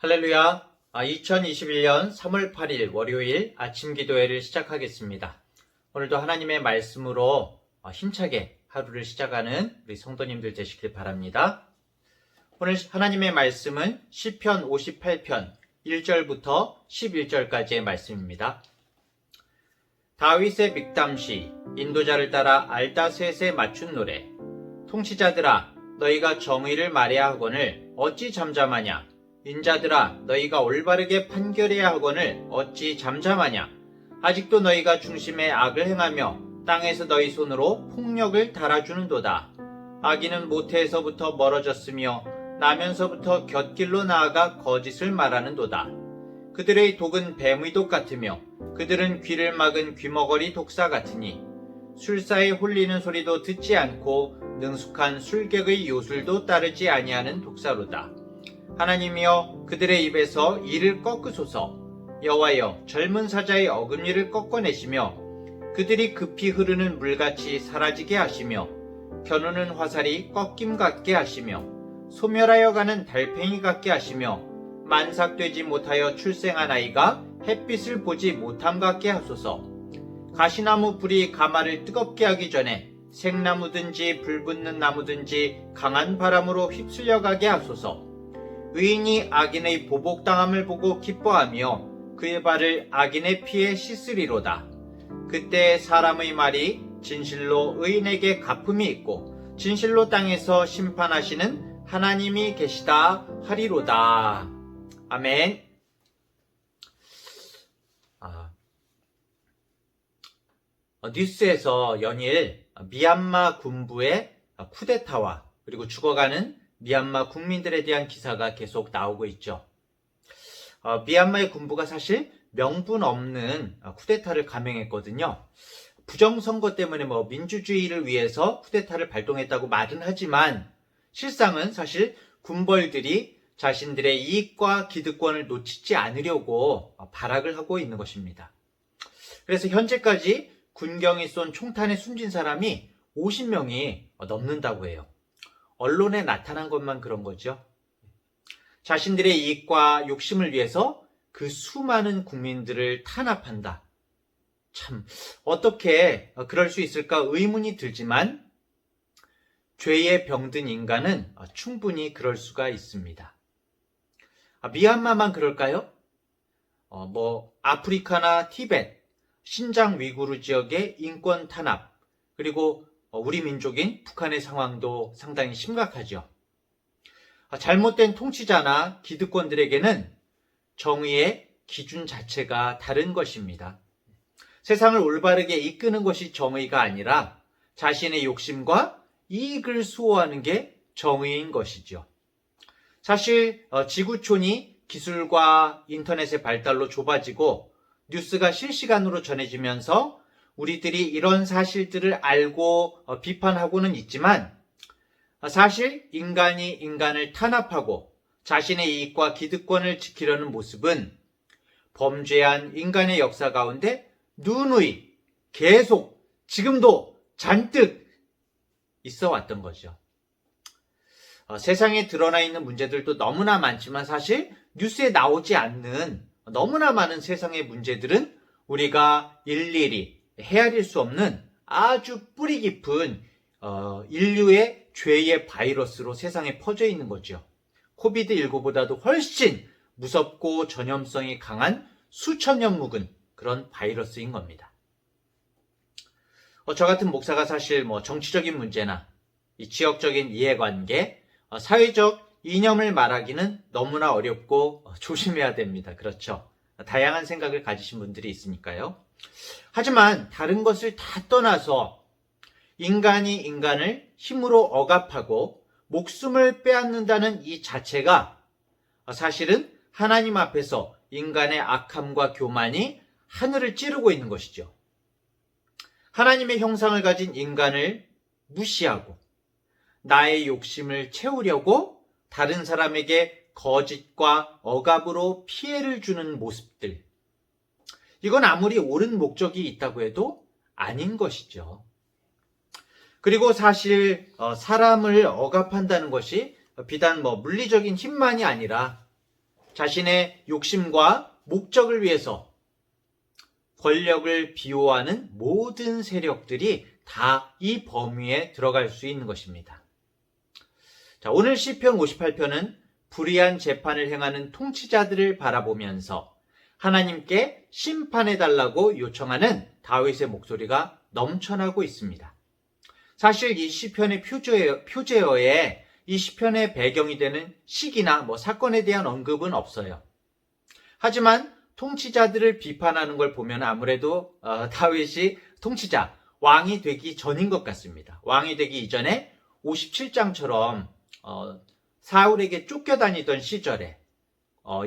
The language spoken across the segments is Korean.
할렐루야. 2021년 3월 8일 월요일 아침 기도회를 시작하겠습니다. 오늘도 하나님의 말씀으로 힘차게 하루를 시작하는 우리 성도님들 되시길 바랍니다. 오늘 하나님의 말씀은 시편 58편 1절부터 11절까지의 말씀입니다. 다윗의 믹담시, 인도자를 따라 알다셋에 맞춘 노래. 통치자들아, 너희가 정의를 말해야 하거늘 어찌 잠잠하냐? 인자들아, 너희가 올바르게 판결해야 하거늘 어찌 잠잠하냐? 아직도 너희가 중심에 악을 행하며 땅에서 너희 손으로 폭력을 달아주는도다. 악인은 모태에서부터 멀어졌으며 나면서부터 곁길로 나아가 거짓을 말하는도다. 그들의 독은 뱀의 독 같으며 그들은 귀를 막은 귀머거리 독사 같으니 술사에 홀리는 소리도 듣지 않고 능숙한 술객의 요술도 따르지 아니하는 독사로다. 하나님이여, 그들의 입에서 이를 꺾으소서. 여호와여, 젊은 사자의 어금니를 꺾어내시며 그들이 급히 흐르는 물같이 사라지게 하시며 겨누는 화살이 꺾임 같게 하시며 소멸하여 가는 달팽이 같게 하시며 만삭되지 못하여 출생한 아이가 햇빛을 보지 못함 같게 하소서. 가시나무 불이 가마를 뜨겁게 하기 전에 생나무든지 불붙는 나무든지 강한 바람으로 휩쓸려 가게 하소서. 의인이 악인의 보복당함을 보고 기뻐하며 그의 발을 악인의 피에 씻으리로다. 그때 사람의 말이 진실로 의인에게 갚음이 있고 진실로 땅에서 심판하시는 하나님이 계시다 하리로다. 아멘. 뉴스에서 연일 미얀마 군부의 쿠데타와 그리고 죽어가는 미얀마 국민들에 대한 기사가 계속 나오고 있죠. 미얀마의 군부가 사실 명분 없는 쿠데타를 감행했거든요. 부정선거 때문에 민주주의를 위해서 쿠데타를 발동했다고 말은 하지만 실상은 사실 군벌들이 자신들의 이익과 기득권을 놓치지 않으려고 발악을 하고 있는 것입니다. 그래서 현재까지 군경이 쏜 총탄에 숨진 사람이 50명이 넘는다고 해요. 언론에 나타난 것만 그런 거죠. 자신들의 이익과 욕심을 위해서 그 수많은 국민들을 탄압한다. 참, 어떻게 그럴 수 있을까 의문이 들지만 죄에 병든 인간은 충분히 그럴 수가 있습니다. 미얀마만 그럴까요? 아프리카나 티벳, 신장 위구르 지역의 인권 탄압, 그리고 우리 민족인 북한의 상황도 상당히 심각하죠. 잘못된 통치자나 기득권들에게는 정의의 기준 자체가 다른 것입니다. 세상을 올바르게 이끄는 것이 정의가 아니라 자신의 욕심과 이익을 수호하는 게 정의인 것이죠. 사실 지구촌이 기술과 인터넷의 발달로 좁아지고 뉴스가 실시간으로 전해지면서 우리들이 이런 사실들을 알고 비판하고는 있지만 사실 인간이 인간을 탄압하고 자신의 이익과 기득권을 지키려는 모습은 범죄한 인간의 역사 가운데 누누이 계속 지금도 잔뜩 있어 왔던 거죠. 세상에 드러나 있는 문제들도 너무나 많지만 사실 뉴스에 나오지 않는 너무나 많은 세상의 문제들은 우리가 일일이 헤아릴 수 없는 아주 뿌리 깊은 인류의 죄의 바이러스로 세상에 퍼져 있는 거죠. 코비드19보다도 훨씬 무섭고 전염성이 강한 수천 년 묵은 그런 바이러스인 겁니다. 저 같은 목사가 사실 정치적인 문제나 이 지역적인 이해관계, 사회적 이념을 말하기는 너무나 어렵고 조심해야 됩니다. 그렇죠. 다양한 생각을 가지신 분들이 있으니까요. 하지만 다른 것을 다 떠나서 인간이 인간을 힘으로 억압하고 목숨을 빼앗는다는 이 자체가 사실은 하나님 앞에서 인간의 악함과 교만이 하늘을 찌르고 있는 것이죠. 하나님의 형상을 가진 인간을 무시하고 나의 욕심을 채우려고 다른 사람에게 거짓과 억압으로 피해를 주는 모습들. 이건 아무리 옳은 목적이 있다고 해도 아닌 것이죠. 그리고 사실 사람을 억압한다는 것이 비단 물리적인 힘만이 아니라 자신의 욕심과 목적을 위해서 권력을 비호하는 모든 세력들이 다 이 범위에 들어갈 수 있는 것입니다. 자, 오늘 시편 58편은 불의한 재판을 행하는 통치자들을 바라보면서 하나님께 심판해달라고 요청하는 다윗의 목소리가 넘쳐나고 있습니다. 사실 이 시편의 표제어에 이 시편의 배경이 되는 시기나 사건에 대한 언급은 없어요. 하지만 통치자들을 비판하는 걸 보면 아무래도 다윗이 통치자, 왕이 되기 전인 것 같습니다. 왕이 되기 이전에 57장처럼 사울에게 쫓겨다니던 시절에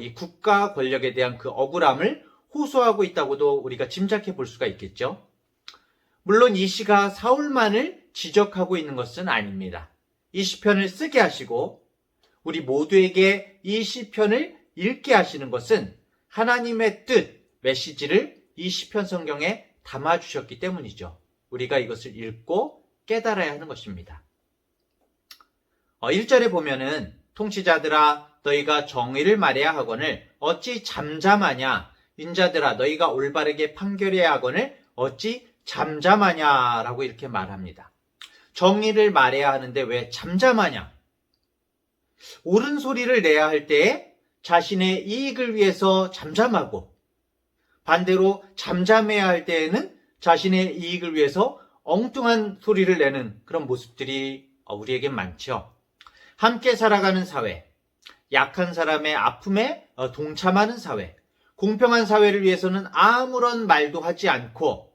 이 국가 권력에 대한 그 억울함을 호소하고 있다고도 우리가 짐작해 볼 수가 있겠죠. 물론 이 시가 사울만을 지적하고 있는 것은 아닙니다. 이 시편을 쓰게 하시고 우리 모두에게 이 시편을 읽게 하시는 것은 하나님의 뜻, 메시지를 이 시편 성경에 담아주셨기 때문이죠. 우리가 이것을 읽고 깨달아야 하는 것입니다. 1절에 보면은 통치자들아 너희가 정의를 말해야 하거늘 어찌 잠잠하냐, 인자들아 너희가 올바르게 판결해야 하거늘 어찌 잠잠하냐라고 이렇게 말합니다. 정의를 말해야 하는데 왜 잠잠하냐? 옳은 소리를 내야 할 때에 자신의 이익을 위해서 잠잠하고, 반대로 잠잠해야 할 때에는 자신의 이익을 위해서 엉뚱한 소리를 내는 그런 모습들이 우리에겐 많죠. 함께 살아가는 사회, 약한 사람의 아픔에 동참하는 사회, 공평한 사회를 위해서는 아무런 말도 하지 않고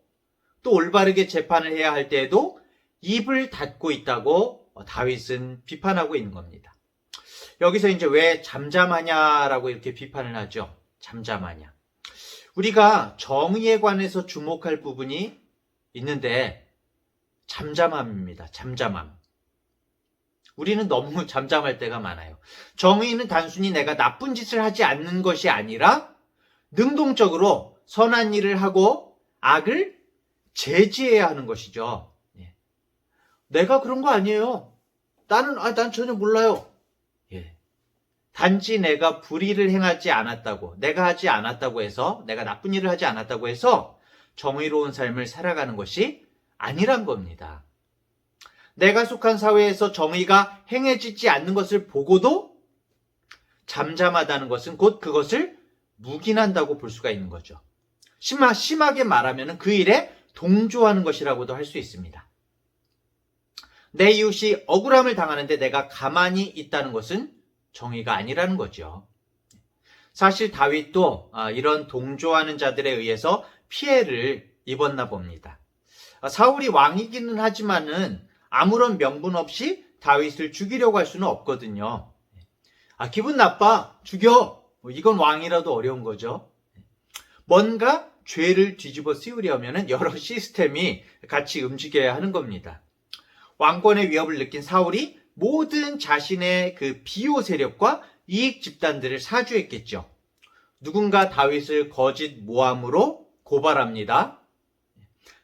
또 올바르게 재판을 해야 할 때에도 입을 닫고 있다고 다윗은 비판하고 있는 겁니다. 여기서 이제 왜 잠잠하냐라고 이렇게 비판을 하죠. 잠잠하냐. 우리가 정의에 관해서 주목할 부분이 있는데 잠잠함입니다. 잠잠함. 우리는 너무 잠잠할 때가 많아요. 정의는 단순히 내가 나쁜 짓을 하지 않는 것이 아니라 능동적으로 선한 일을 하고 악을 제지해야 하는 것이죠. 내가 그런 거 아니에요. 난 전혀 몰라요. 단지 내가 불의를 행하지 않았다고, 내가 하지 않았다고 해서, 내가 나쁜 일을 하지 않았다고 해서 정의로운 삶을 살아가는 것이 아니란 겁니다. 내가 속한 사회에서 정의가 행해지지 않는 것을 보고도 잠잠하다는 것은 곧 그것을 묵인한다고 볼 수가 있는 거죠. 심하게 말하면 그 일에 동조하는 것이라고도 할 수 있습니다. 내 이웃이 억울함을 당하는데 내가 가만히 있다는 것은 정의가 아니라는 거죠. 사실 다윗도 이런 동조하는 자들에 의해서 피해를 입었나 봅니다. 사울이 왕이기는 하지만은 아무런 명분 없이 다윗을 죽이려고 할 수는 없거든요. 기분 나빠, 죽여. 이건 왕이라도 어려운 거죠. 뭔가 죄를 뒤집어 씌우려면 여러 시스템이 같이 움직여야 하는 겁니다. 왕권의 위협을 느낀 사울이 모든 자신의 그 비호 세력과 이익 집단들을 사주했겠죠. 누군가 다윗을 거짓 모함으로 고발합니다.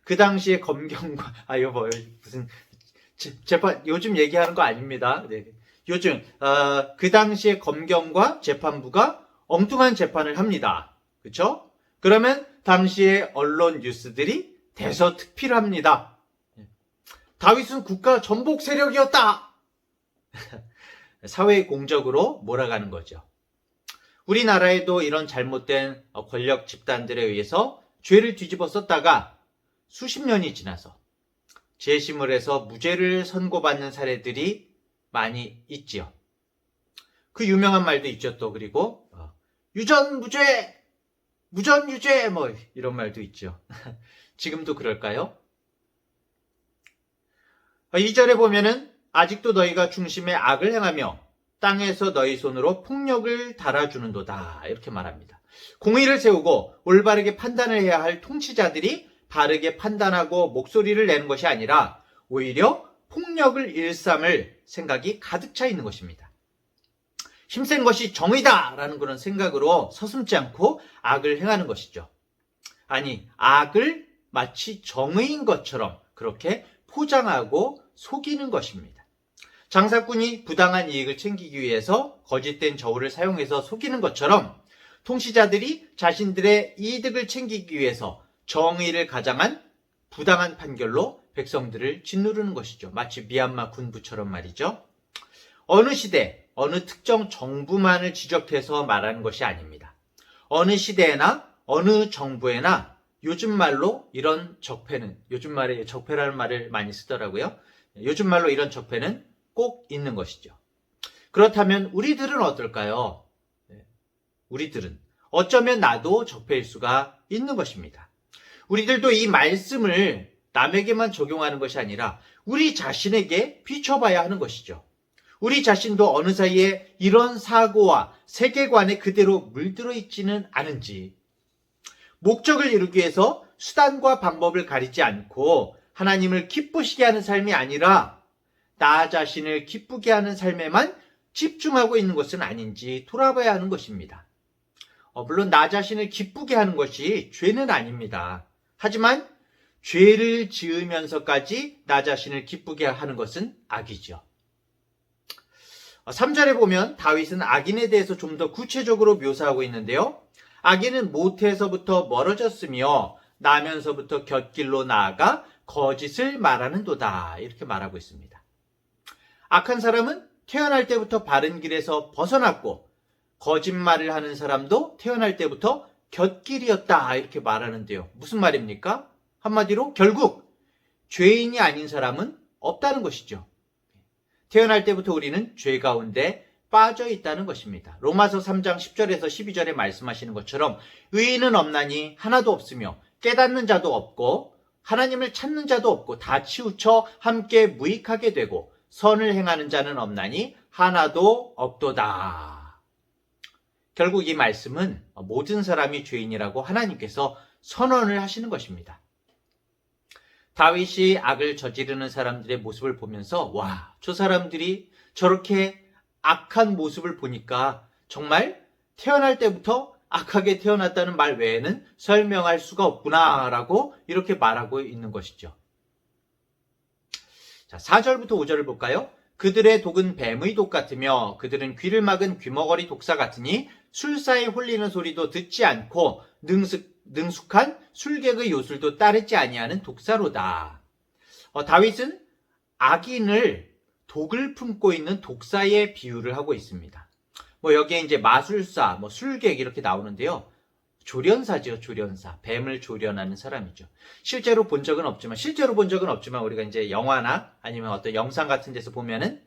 그 당시에 검경과 이거 무슨 재판 요즘 얘기하는 거 아닙니다. 네. 요즘 그 당시에 검경과 재판부가 엉뚱한 재판을 합니다. 그렇죠? 그러면 당시에 언론 뉴스들이 대서특필합니다. 다윗은 국가 전복 세력이었다. 사회의 공적으로 몰아가는 거죠. 우리나라에도 이런 잘못된 권력 집단들에 의해서 죄를 뒤집어 썼다가 수십 년이 지나서 재심을 해서 무죄를 선고받는 사례들이 많이 있지요. 그 유명한 말도 있죠. 또 그리고 유전 무죄, 무전 유죄 이런 말도 있죠. 지금도 그럴까요? 2절에 보면은 아직도 너희가 중심에 악을 행하며 땅에서 너희 손으로 폭력을 달아주는도다 이렇게 말합니다. 공의를 세우고 올바르게 판단을 해야 할 통치자들이 바르게 판단하고 목소리를 내는 것이 아니라 오히려 폭력을 일삼을 생각이 가득 차 있는 것입니다. 힘센 것이 정의다라는 그런 생각으로 서슴지 않고 악을 행하는 것이죠. 아니, 악을 마치 정의인 것처럼 그렇게 포장하고 속이는 것입니다. 장사꾼이 부당한 이익을 챙기기 위해서 거짓된 저울을 사용해서 속이는 것처럼 통치자들이 자신들의 이득을 챙기기 위해서 정의를 가장한 부당한 판결로 백성들을 짓누르는 것이죠. 마치 미얀마 군부처럼 말이죠. 어느 시대, 어느 특정 정부만을 지적해서 말하는 것이 아닙니다. 어느 시대에나 어느 정부에나 요즘 말로 이런 적폐는, 요즘 말에 적폐라는 말을 많이 쓰더라고요. 요즘 말로 이런 적폐는 꼭 있는 것이죠. 그렇다면 우리들은 어떨까요? 우리들은 어쩌면 나도 적폐일 수가 있는 것입니다. 우리들도 이 말씀을 남에게만 적용하는 것이 아니라 우리 자신에게 비춰봐야 하는 것이죠. 우리 자신도 어느 사이에 이런 사고와 세계관에 그대로 물들어 있지는 않은지, 목적을 이루기 위해서 수단과 방법을 가리지 않고 하나님을 기쁘시게 하는 삶이 아니라 나 자신을 기쁘게 하는 삶에만 집중하고 있는 것은 아닌지 돌아봐야 하는 것입니다. 물론 나 자신을 기쁘게 하는 것이 죄는 아닙니다. 하지만 죄를 지으면서까지 나 자신을 기쁘게 하는 것은 악이죠. 3절에 보면 다윗은 악인에 대해서 좀 더 구체적으로 묘사하고 있는데요. 악인은 모태에서부터 멀어졌으며 나면서부터 곁길로 나아가 거짓을 말하는도다, 이렇게 말하고 있습니다. 악한 사람은 태어날 때부터 바른 길에서 벗어났고 거짓말을 하는 사람도 태어날 때부터 곁길이었다, 이렇게 말하는데요. 무슨 말입니까? 한마디로 결국 죄인이 아닌 사람은 없다는 것이죠. 태어날 때부터 우리는 죄 가운데 빠져 있다는 것입니다. 로마서 3장 10절에서 12절에 말씀하시는 것처럼 의인은 없나니 하나도 없으며 깨닫는 자도 없고 하나님을 찾는 자도 없고 다 치우쳐 함께 무익하게 되고 선을 행하는 자는 없나니 하나도 없도다. 결국 이 말씀은 모든 사람이 죄인이라고 하나님께서 선언을 하시는 것입니다. 다윗이 악을 저지르는 사람들의 모습을 보면서 와, 저 사람들이 저렇게 악한 모습을 보니까 정말 태어날 때부터 악하게 태어났다는 말 외에는 설명할 수가 없구나라고 이렇게 말하고 있는 것이죠. 자, 4절부터 5절을 볼까요? 그들의 독은 뱀의 독 같으며 그들은 귀를 막은 귀머거리 독사 같으니 술사에 홀리는 소리도 듣지 않고 능숙한 술객의 요술도 따르지 아니하는 독사로다. 다윗은 악인을 독을 품고 있는 독사의 비유를 하고 있습니다. 여기에 이제 마술사, 술객 이렇게 나오는데요. 조련사죠, 조련사. 뱀을 조련하는 사람이죠. 실제로 본 적은 없지만 우리가 이제 영화나 아니면 어떤 영상 같은 데서 보면은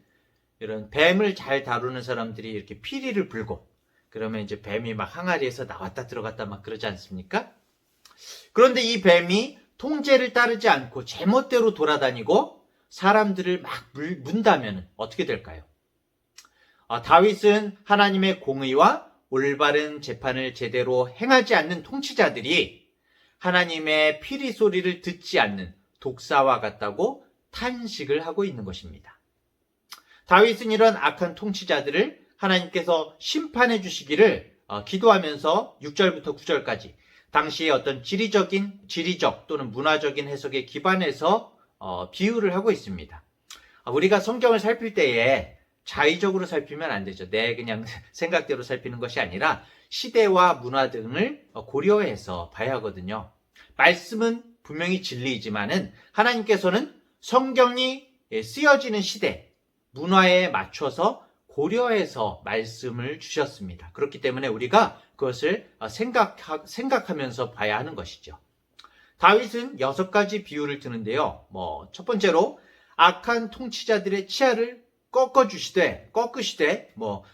이런 뱀을 잘 다루는 사람들이 이렇게 피리를 불고 그러면 이제 뱀이 막 항아리에서 나왔다 들어갔다 막 그러지 않습니까? 그런데 이 뱀이 통제를 따르지 않고 제멋대로 돌아다니고 사람들을 막 문다면 어떻게 될까요? 다윗은 하나님의 공의와 올바른 재판을 제대로 행하지 않는 통치자들이 하나님의 피리 소리를 듣지 않는 독사와 같다고 탄식을 하고 있는 것입니다. 다윗은 이런 악한 통치자들을 하나님께서 심판해 주시기를 기도하면서 6절부터 9절까지 당시의 어떤 지리적 또는 문화적인 해석에 기반해서 비유를 하고 있습니다. 우리가 성경을 살필 때에 자의적으로 살피면 안 되죠. 내 그냥 생각대로 살피는 것이 아니라 시대와 문화 등을 고려해서 봐야 하거든요. 말씀은 분명히 진리이지만은 하나님께서는 성경이 쓰여지는 시대, 문화에 맞춰서 고려해서 말씀을 주셨습니다. 그렇기 때문에 우리가 그것을 생각하면서 봐야 하는 것이죠. 다윗은 6가지 비유를 드는데요. 첫 번째로 악한 통치자들의 치아를 꺾으시되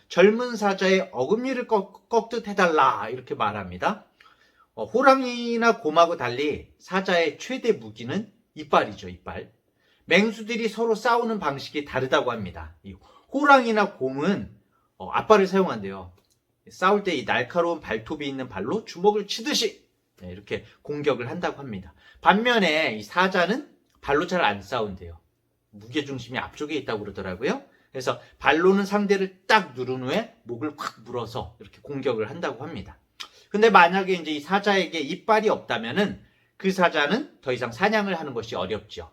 젊은 사자의 어금니를 꺾듯 해달라 이렇게 말합니다. 호랑이나 곰하고 달리 사자의 최대 무기는 이빨이죠, 이빨. 맹수들이 서로 싸우는 방식이 다르다고 합니다. 이 호랑이나 곰은 앞발을 사용한대요. 싸울 때 이 날카로운 발톱이 있는 발로 주먹을 치듯이 이렇게 공격을 한다고 합니다. 반면에 이 사자는 발로 잘 안 싸운대요. 무게중심이 앞쪽에 있다고 그러더라고요. 그래서 발로는 상대를 딱 누른 후에 목을 확 물어서 이렇게 공격을 한다고 합니다. 근데 만약에 이제 이 사자에게 이빨이 없다면은 그 사자는 더 이상 사냥을 하는 것이 어렵죠.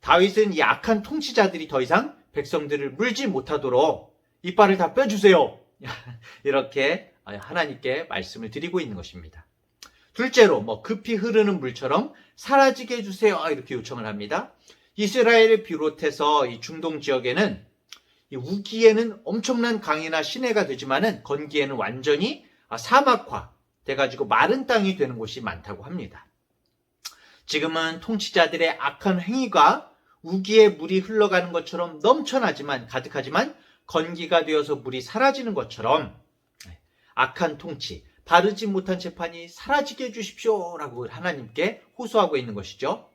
다윗은 이 악한 통치자들이 더 이상 백성들을 물지 못하도록 이빨을 다 빼주세요. 이렇게 하나님께 말씀을 드리고 있는 것입니다. 둘째로 급히 흐르는 물처럼 사라지게 해주세요. 이렇게 요청을 합니다. 이스라엘을 비롯해서 이 중동 지역에는 이 우기에는 엄청난 강이나 시내가 되지만은 건기에는 완전히 사막화 돼가지고 마른 땅이 되는 곳이 많다고 합니다. 지금은 통치자들의 악한 행위가 우기에 물이 흘러가는 것처럼 넘쳐나지만 가득하지만 건기가 되어서 물이 사라지는 것처럼 악한 통치, 바르지 못한 재판이 사라지게 해주십시오라고 하나님께 호소하고 있는 것이죠.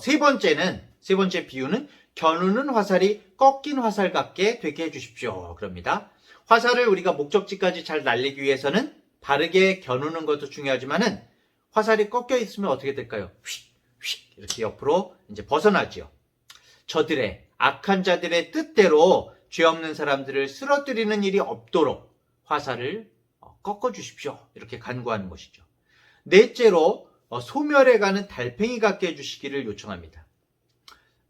세 번째 비유는 겨누는 화살이 꺾인 화살 같게 되게 해주십시오. 그럽니다. 화살을 우리가 목적지까지 잘 날리기 위해서는 바르게 겨누는 것도 중요하지만은 화살이 꺾여 있으면 어떻게 될까요? 휙 이렇게 옆으로 이제 벗어나지요. 저들의 악한 자들의 뜻대로 죄 없는 사람들을 쓰러뜨리는 일이 없도록 화살을 꺾어 주십시오. 이렇게 간구하는 것이죠. 넷째로 소멸해가는 달팽이 같게 해주시기를 요청합니다.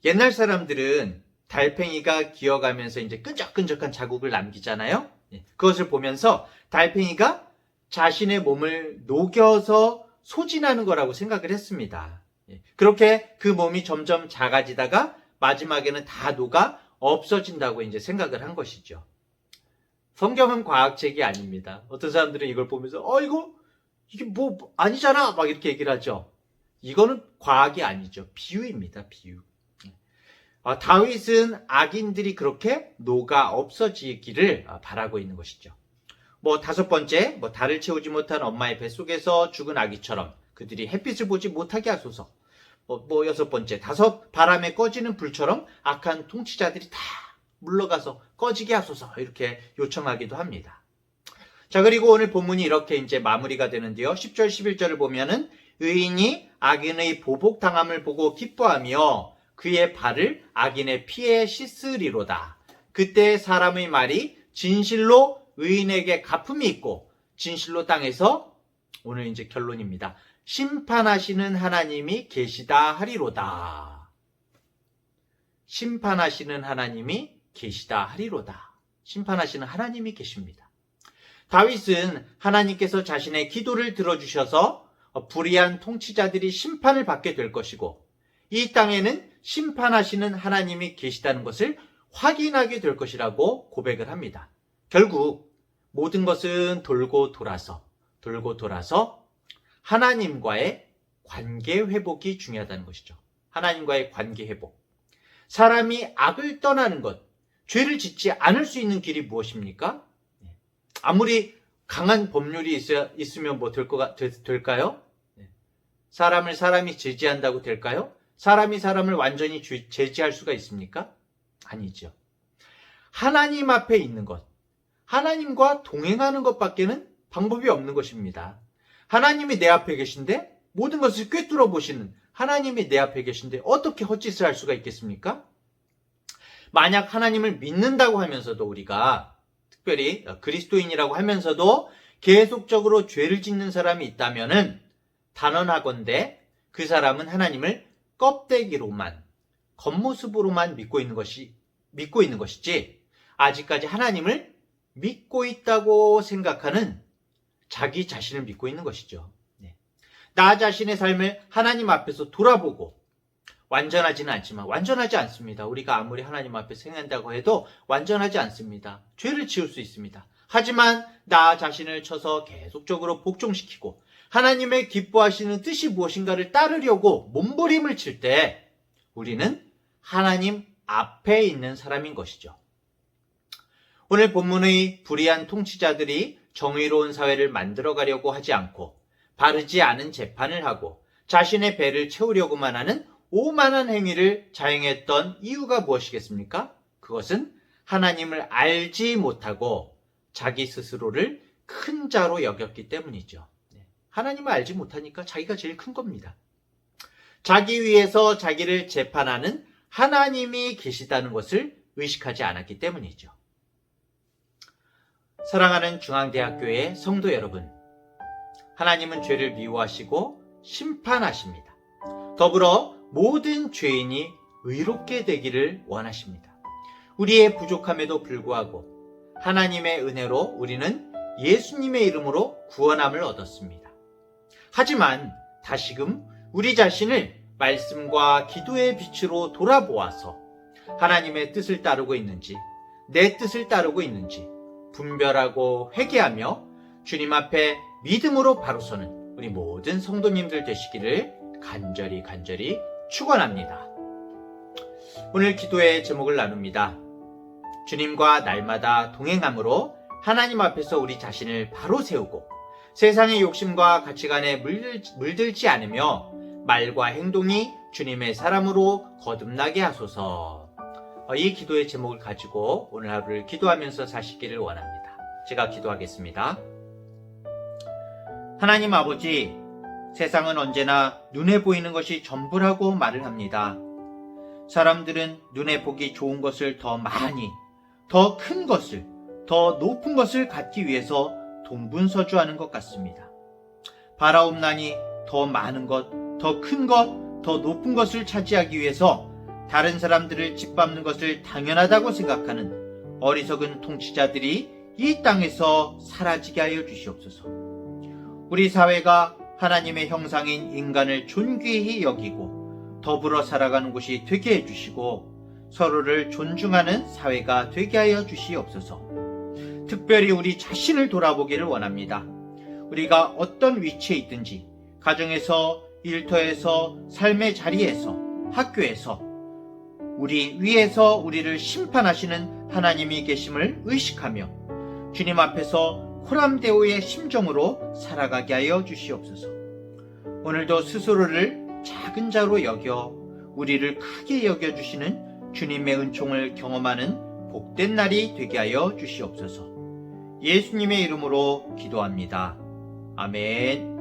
옛날 사람들은 달팽이가 기어가면서 이제 끈적끈적한 자국을 남기잖아요. 그것을 보면서 달팽이가 자신의 몸을 녹여서 소진하는 거라고 생각을 했습니다. 그렇게 그 몸이 점점 작아지다가 마지막에는 다 녹아 없어진다고 이제 생각을 한 것이죠. 성경은 과학책이 아닙니다. 어떤 사람들은 이걸 보면서 이게 아니잖아 막 이렇게 얘기를 하죠. 이거는 과학이 아니죠. 비유입니다. 비유. 다윗은 악인들이 그렇게 녹아 없어지기를 바라고 있는 것이죠. 다섯 번째, 달을 채우지 못한 엄마의 뱃속에서 죽은 아기처럼 그들이 햇빛을 보지 못하게 하소서. 여섯 번째, 바람에 꺼지는 불처럼 악한 통치자들이 다 물러가서 꺼지게 하소서. 이렇게 요청하기도 합니다. 자, 그리고 오늘 본문이 이렇게 이제 마무리가 되는데요. 10절, 11절을 보면은 의인이 악인의 보복당함을 보고 기뻐하며 그의 발을 악인의 피에 씻으리로다. 그때 사람의 말이 진실로 의인에게 갚음이 있고 진실로 땅에서 오늘 이제 결론입니다. 심판하시는 하나님이 계시다 하리로다. 심판하시는 하나님이 계시다 하리로다. 심판하시는 하나님이 계십니다. 다윗은 하나님께서 자신의 기도를 들어주셔서 불의한 통치자들이 심판을 받게 될 것이고 이 땅에는 심판하시는 하나님이 계시다는 것을 확인하게 될 것이라고 고백을 합니다. 결국 모든 것은 돌고 돌아서 하나님과의 관계 회복이 중요하다는 것이죠. 하나님과의 관계 회복. 사람이 악을 떠나는 것, 죄를 짓지 않을 수 있는 길이 무엇입니까? 아무리 강한 법률이 있으면 될까요? 사람을 사람이 제지한다고 될까요? 사람이 사람을 완전히 제지할 수가 있습니까? 아니죠. 하나님 앞에 있는 것, 하나님과 동행하는 것밖에는 방법이 없는 것입니다. 하나님이 내 앞에 계신데 모든 것을 꿰뚫어 보시는 하나님이 내 앞에 계신데 어떻게 헛짓을 할 수가 있겠습니까? 만약 하나님을 믿는다고 하면서도 우리가 특별히 그리스도인이라고 하면서도 계속적으로 죄를 짓는 사람이 있다면은 단언하건대 그 사람은 하나님을 껍데기로만 겉모습으로만 믿고 있는 것이지 아직까지 하나님을 믿고 있다고 생각하는 자기 자신을 믿고 있는 것이죠. 나 자신의 삶을 하나님 앞에서 돌아보고 완전하지는 않지만 완전하지 않습니다. 우리가 아무리 하나님 앞에 행한다고 해도 완전하지 않습니다. 죄를 지을 수 있습니다. 하지만 나 자신을 쳐서 계속적으로 복종시키고 하나님의 기뻐하시는 뜻이 무엇인가를 따르려고 몸부림을 칠 때 우리는 하나님 앞에 있는 사람인 것이죠. 오늘 본문의 불의한 통치자들이 정의로운 사회를 만들어가려고 하지 않고 바르지 않은 재판을 하고 자신의 배를 채우려고만 하는 오만한 행위를 자행했던 이유가 무엇이겠습니까? 그것은 하나님을 알지 못하고 자기 스스로를 큰 자로 여겼기 때문이죠. 하나님을 알지 못하니까 자기가 제일 큰 겁니다. 자기 위에서 자기를 재판하는 하나님이 계시다는 것을 의식하지 않았기 때문이죠. 사랑하는 중앙대학교의 성도 여러분, 하나님은 죄를 미워하시고 심판하십니다. 더불어 모든 죄인이 의롭게 되기를 원하십니다. 우리의 부족함에도 불구하고 하나님의 은혜로 우리는 예수님의 이름으로 구원함을 얻었습니다. 하지만 다시금 우리 자신을 말씀과 기도의 빛으로 돌아보아서 하나님의 뜻을 따르고 있는지, 내 뜻을 따르고 있는지 분별하고 회개하며 주님 앞에 믿음으로 바로 서는 우리 모든 성도님들 되시기를 간절히 축원합니다. 오늘 기도의 제목을 나눕니다. 주님과 날마다 동행함으로 하나님 앞에서 우리 자신을 바로 세우고 세상의 욕심과 가치관에 물들지 않으며 말과 행동이 주님의 사람으로 거듭나게 하소서. 이 기도의 제목을 가지고 오늘 하루를 기도하면서 사시기를 원합니다. 제가 기도하겠습니다. 하나님 아버지, 세상은 언제나 눈에 보이는 것이 전부라고 말을 합니다. 사람들은 눈에 보기 좋은 것을 더 많이, 더 큰 것을, 더 높은 것을 갖기 위해서 동분서주하는 것 같습니다. 바라옵나니 더 많은 것, 더 큰 것, 더 높은 것을 차지하기 위해서 다른 사람들을 짓밟는 것을 당연하다고 생각하는 어리석은 통치자들이 이 땅에서 사라지게 하여 주시옵소서. 우리 사회가 하나님의 형상인 인간을 존귀히 여기고 더불어 살아가는 곳이 되게 해주시고 서로를 존중하는 사회가 되게 하여 주시옵소서. 특별히 우리 자신을 돌아보기를 원합니다. 우리가 어떤 위치에 있든지 가정에서, 일터에서, 삶의 자리에서, 학교에서 우리 위에서 우리를 심판하시는 하나님이 계심을 의식하며 주님 앞에서 호람대오의 심정으로 살아가게 하여 주시옵소서. 오늘도 스스로를 작은 자로 여겨 우리를 크게 여겨주시는 주님의 은총을 경험하는 복된 날이 되게 하여 주시옵소서. 예수님의 이름으로 기도합니다. 아멘.